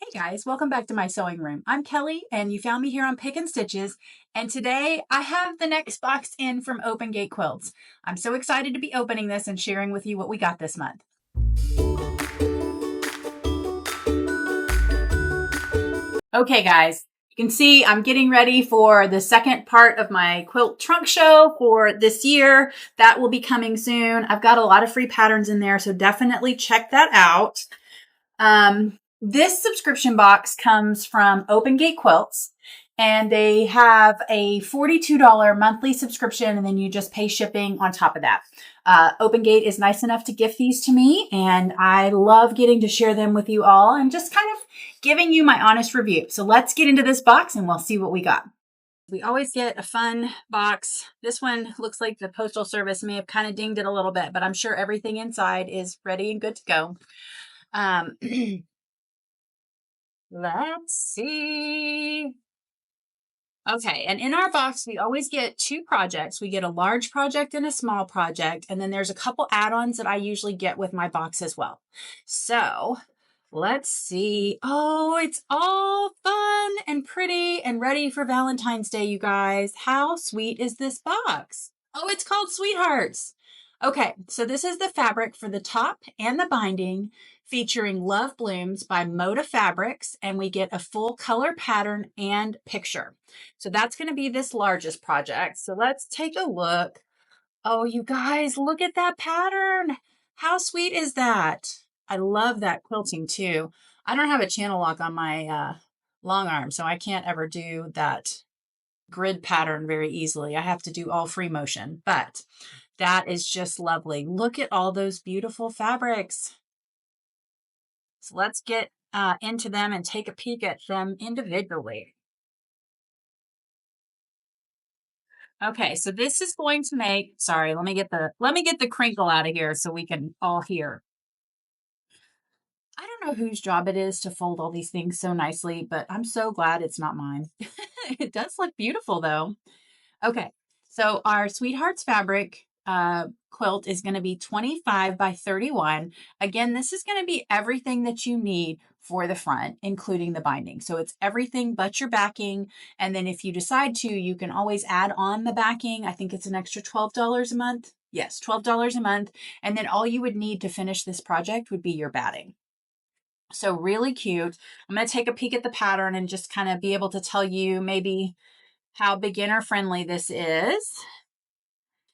Hey guys, welcome back to my sewing room. I'm Kelly and you found me here on Pick and Stitches, and today I have the next box in from Gate Quilts. I'm so excited to be opening this and sharing with you what we got this month. Okay guys, you can see I'm getting ready for the second part of my quilt trunk show for this year. That will be coming soon. I've got a lot of free patterns in there, so definitely check that out. This subscription box comes from Gate Quilts, and they have a $42 monthly subscription, and then you just pay shipping on top of that. Gate is nice enough to gift these to me, and I love getting to share them with you all and just kind of giving you my honest review. So let's get into this box and we'll see what we got. We always get a fun box. This one looks like the Postal Service may have kind of dinged it a little bit, but I'm sure everything inside is ready and good to go. Let's see. Okay, and in our box, we always get two projects. We get a large project and a small project, and then there's a couple add-ons that I usually get with my box as well. So let's see. Oh, it's all fun and pretty and ready for Valentine's Day, you guys. How sweet is this box? Oh, it's called Sweethearts. Okay, so this is the fabric for the top and the binding, featuring Love Blooms by Moda Fabrics, and we get a full color pattern and picture. So that's going to be this largest project. So let's take a look. Oh, you guys, look at that pattern. How sweet is that? I love that quilting too. I don't have a channel lock on my long arm, so I can't ever do that grid pattern very easily. I have to do all free motion, but that is just lovely. Look at all those beautiful fabrics. So let's get into them and take a peek at them individually. Okay, so this is going to make, sorry, let me get the crinkle out of here so we can all hear. I don't know whose job it is to fold all these things so nicely, but I'm so glad it's not mine. It does look beautiful though. Okay, so our Sweethearts fabric quilt is going to be 25 by 31. Again, this is going to be everything that you need for the front, including the binding. So it's everything but your backing. And then if you decide to, you can always add on the backing. I think it's an extra $12 a month. Yes, $12 a month. And then all you would need to finish this project would be your batting. So really cute. I'm going to take a peek at the pattern and just kind of be able to tell you maybe how beginner friendly this is.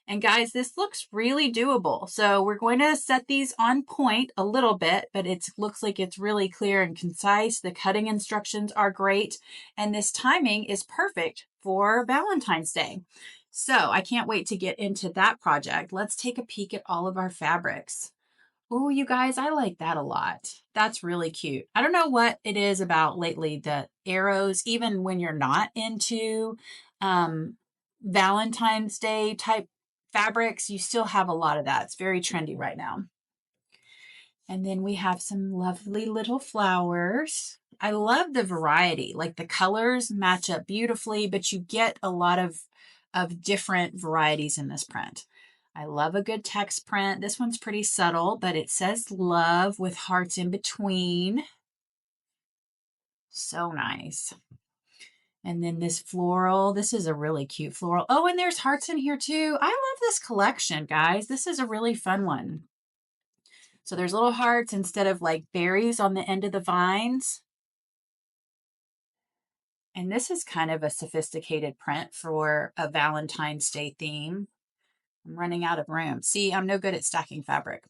And guys, this looks really doable. So we're going to set these on point a little bit, but it looks like it's really clear and concise. The cutting instructions are great. And this timing is perfect for Valentine's Day. So I can't wait to get into that project. Let's take a peek at all of our fabrics. Oh, you guys, I like that a lot. That's really cute. I don't know what it is about lately, the arrows, even when you're not into Valentine's Day type fabrics, you still have a lot of that. It's very trendy right now. And then we have some lovely little flowers. I love the variety. Like the colors match up beautifully, but you get a lot of different varieties in this print. I love a good text print. This one's pretty subtle, but it says love with hearts in between. So nice. And then this floral, this is a really cute floral. Oh, and there's hearts in here too. I love this collection, guys. This is a really fun one. So there's little hearts instead of like berries on the end of the vines. And this is kind of a sophisticated print for a Valentine's Day theme. I'm running out of room. See, I'm no good at stacking fabric.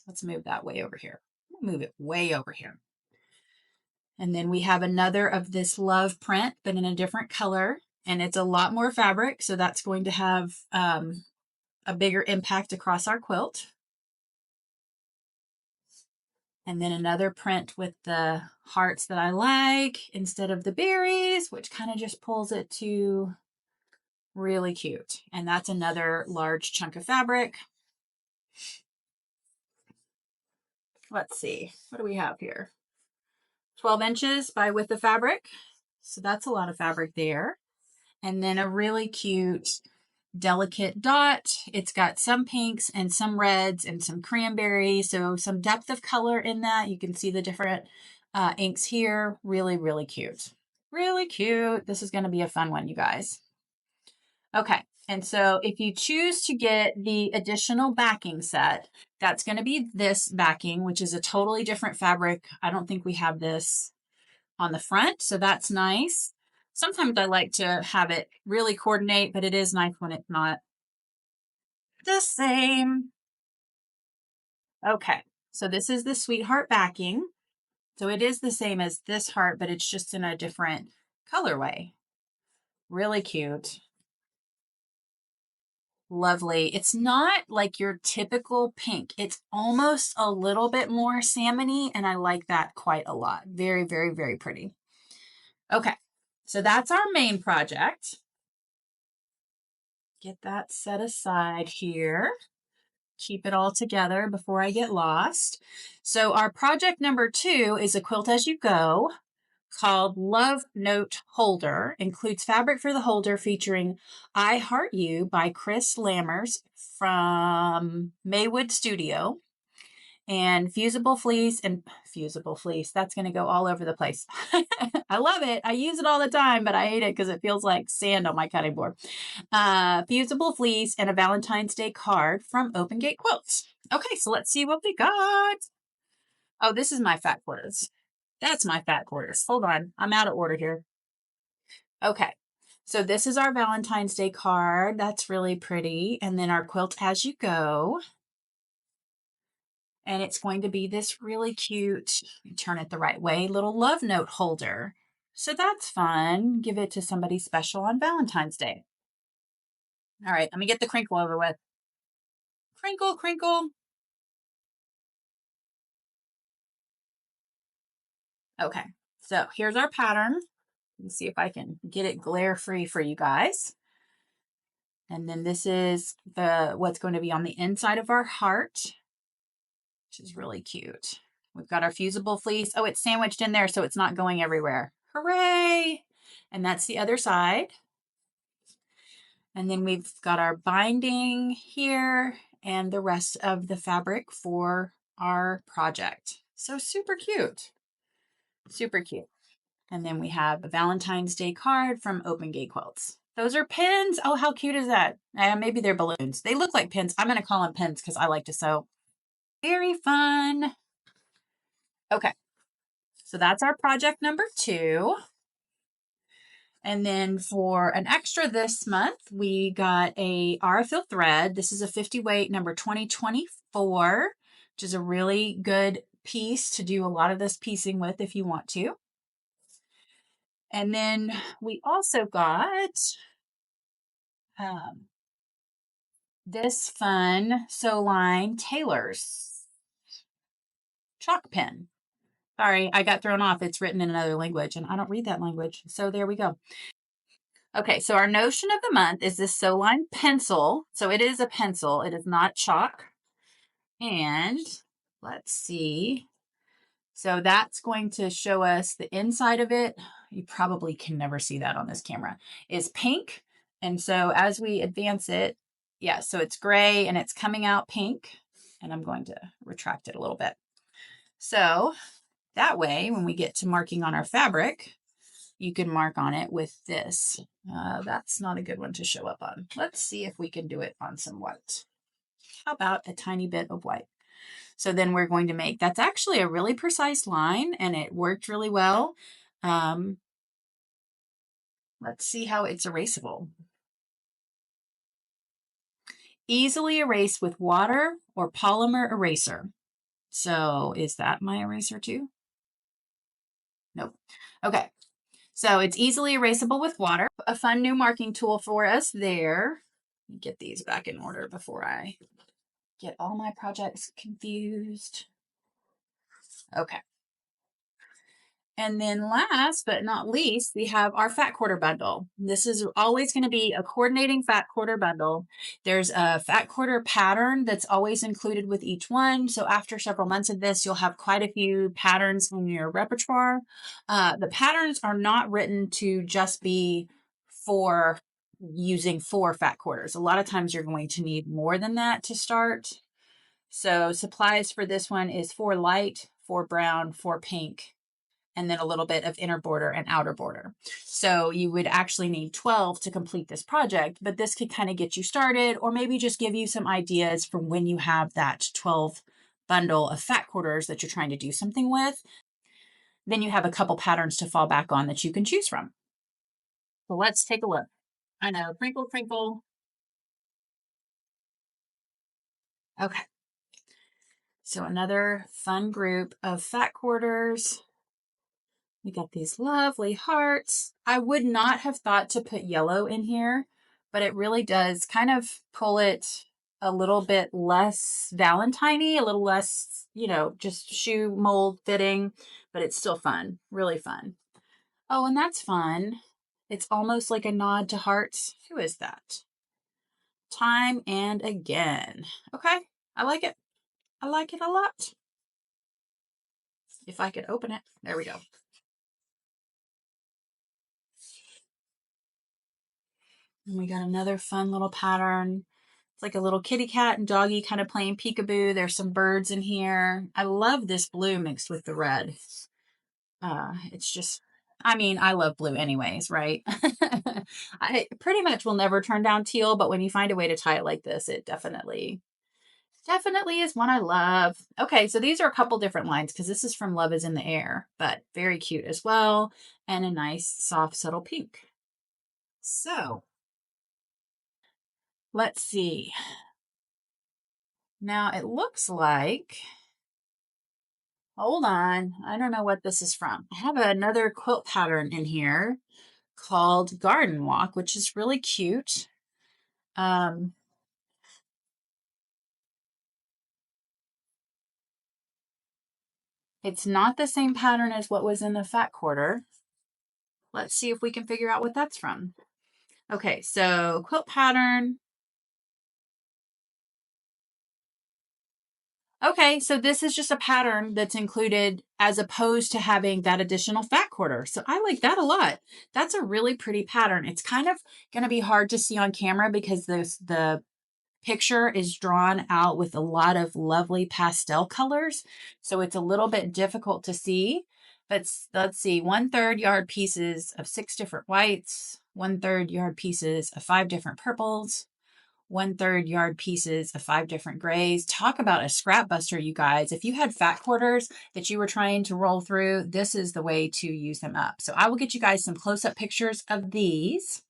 Let's move that way over here. Move it way over here. And then we have another of this love print, but in a different color. And it's a lot more fabric, so that's going to have a bigger impact across our quilt. And then another print with the hearts that I like instead of the berries, which kind of just pulls it to really cute. And that's another large chunk of fabric. Let's see, what do we have here? 12 inches by width of fabric. So that's a lot of fabric there. And then a really cute delicate dot. It's got some pinks and some reds and some cranberry. So some depth of color in that. You can see the different inks here. Really, really cute. Really cute. This is going to be a fun one, you guys. Okay. And so if you choose to get the additional backing set, that's going to be this backing, which is a totally different fabric. I don't think we have this on the front, so that's nice. Sometimes I like to have it really coordinate, but it is nice when it's not the same. Okay, so this is the Sweetheart backing. So it is the same as this heart, but it's just in a different colorway. Really cute. Lovely. It's not like your typical pink. It's almost a little bit more salmony, and I like that quite a lot. Very, very, very pretty. Okay, so that's our main project. Get that set aside here. Keep it all together before I get lost. So our project number 2 is a quilt as you go called Love Note Holder. Includes fabric for the holder featuring I Heart You by Chris Lammers from Maywood Studio. And fusible fleece, that's going to go all over the place. I love it. I use it all the time, but I hate it because it feels like sand on my cutting board. Fusible fleece and a Valentine's Day card from Open Gate Quilts. Okay, so let's see what we got. Oh, this is my fat quarters. That's my fat quarters. Hold on. I'm out of order here. Okay. So this is our Valentine's Day card. That's really pretty. And then our quilt as you go. And it's going to be this really cute, turn it the right way, little love note holder. So that's fun. Give it to somebody special on Valentine's Day. All right, let me get the crinkle over with. Crinkle, crinkle. Okay, so here's our pattern. Let's see if I can get it glare free for you guys. And then this is what's going to be on the inside of our heart, which is really cute. We've got our fusible fleece. Oh, it's sandwiched in there, so it's not going everywhere. Hooray! And that's the other side. And then we've got our binding here and the rest of the fabric for our project. So super cute. Super cute. And then we have a Valentine's Day card from Open Gate Quilts. Those are pins. Oh, how cute is that? Maybe they're balloons. They look like pins. I'm going to call them pins because I like to sew. Very fun. Okay. So that's our project number 2. And then for an extra this month, we got a Aurifil thread. This is a 50 weight number 2024, which is a really good piece to do a lot of this piecing with if you want to. And then we also got this fun Sew Line Tailor's chalk pen. Sorry, I got thrown off. It's written in another language and I don't read that language. So there we go. Okay, so our notion of the month is this Sew Line pencil. So it is a pencil. It is not chalk. And let's see. So that's going to show us the inside of it. You probably can never see that on this camera. Is pink. And so as we advance it, yeah, so it's gray and it's coming out pink. And I'm going to retract it a little bit. So that way, when we get to marking on our fabric, you can mark on it with this. That's not a good one to show up on. Let's see if we can do it on some white. How about a tiny bit of white? So then we're going to make, that's actually a really precise line and it worked really well. Let's see how it's erasable. Easily erase with water or polymer eraser. So is that my eraser too? Nope. Okay. So it's easily erasable with water. A fun new marking tool for us there. Get these back in order before I get all my projects confused. Okay. And then last but not least, we have our fat quarter bundle. This is always going to be a coordinating fat quarter bundle. There's a fat quarter pattern that's always included with each one. So after several months of this, you'll have quite a few patterns in your repertoire. The patterns are not written to just be for using 4 fat quarters. A lot of times you're going to need more than that to start. So supplies for this one is 4 light, 4 brown, 4 pink, and then a little bit of inner border and outer border. So you would actually need 12 to complete this project, but this could kind of get you started, or maybe just give you some ideas for when you have that 12 bundle of fat quarters that you're trying to do something with. Then you have a couple patterns to fall back on that you can choose from. So let's take a look. I know, crinkle, crinkle. Okay. So another fun group of fat quarters. We got these lovely hearts. I would not have thought to put yellow in here, but it really does kind of pull it a little bit less Valentine-y, a little less, you know, just shoe mold fitting, but it's still fun, really fun. Oh, and that's fun. It's almost like a nod to hearts. Who is that? Time and again. Okay, I like it. I like it a lot. If I could open it. There we go. And we got another fun little pattern. It's like a little kitty cat and doggy kind of playing peekaboo. There's some birds in here. I love this blue mixed with the red. It's just, I mean, I love blue anyways, right? I pretty much will never turn down teal, but when you find a way to tie it like this, it definitely is one I love. Okay, so these are a couple different lines because this is from Love is in the Air, but very cute as well. And a nice, soft, subtle pink. So let's see. Now it looks like, hold on, I don't know what this is from. I have another quilt pattern in here called Garden Walk, which is really cute. It's not the same pattern as what was in the fat quarter. Let's see if we can figure out what that's from. Okay, so quilt pattern. Okay, so this is just a pattern that's included as opposed to having that additional fat quarter. So I like that a lot. That's a really pretty pattern. It's kind of going to be hard to see on camera because the picture is drawn out with a lot of lovely pastel colors. So it's a little bit difficult to see. But let's see, 1/3 yard pieces of 6 different whites, 1/3 yard pieces of 5 different purples, 1/3 yard pieces of 5 different grays. Talk about a scrap buster, you guys. If you had fat quarters that you were trying to roll through, this is the way to use them up. So I will get you guys some close-up pictures of these.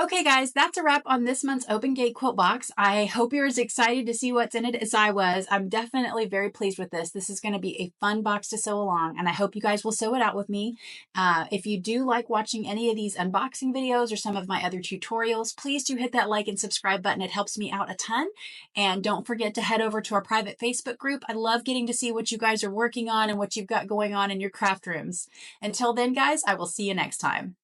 Okay, guys, that's a wrap on this month's Open Gate Quilt Box. I hope you're as excited to see what's in it as I was. I'm definitely very pleased with this. This is going to be a fun box to sew along, and I hope you guys will sew it out with me. If you do like watching any of these unboxing videos or some of my other tutorials, please do hit that like and subscribe button. It helps me out a ton. And don't forget to head over to our private Facebook group. I love getting to see what you guys are working on and what you've got going on in your craft rooms. Until then, guys, I will see you next time.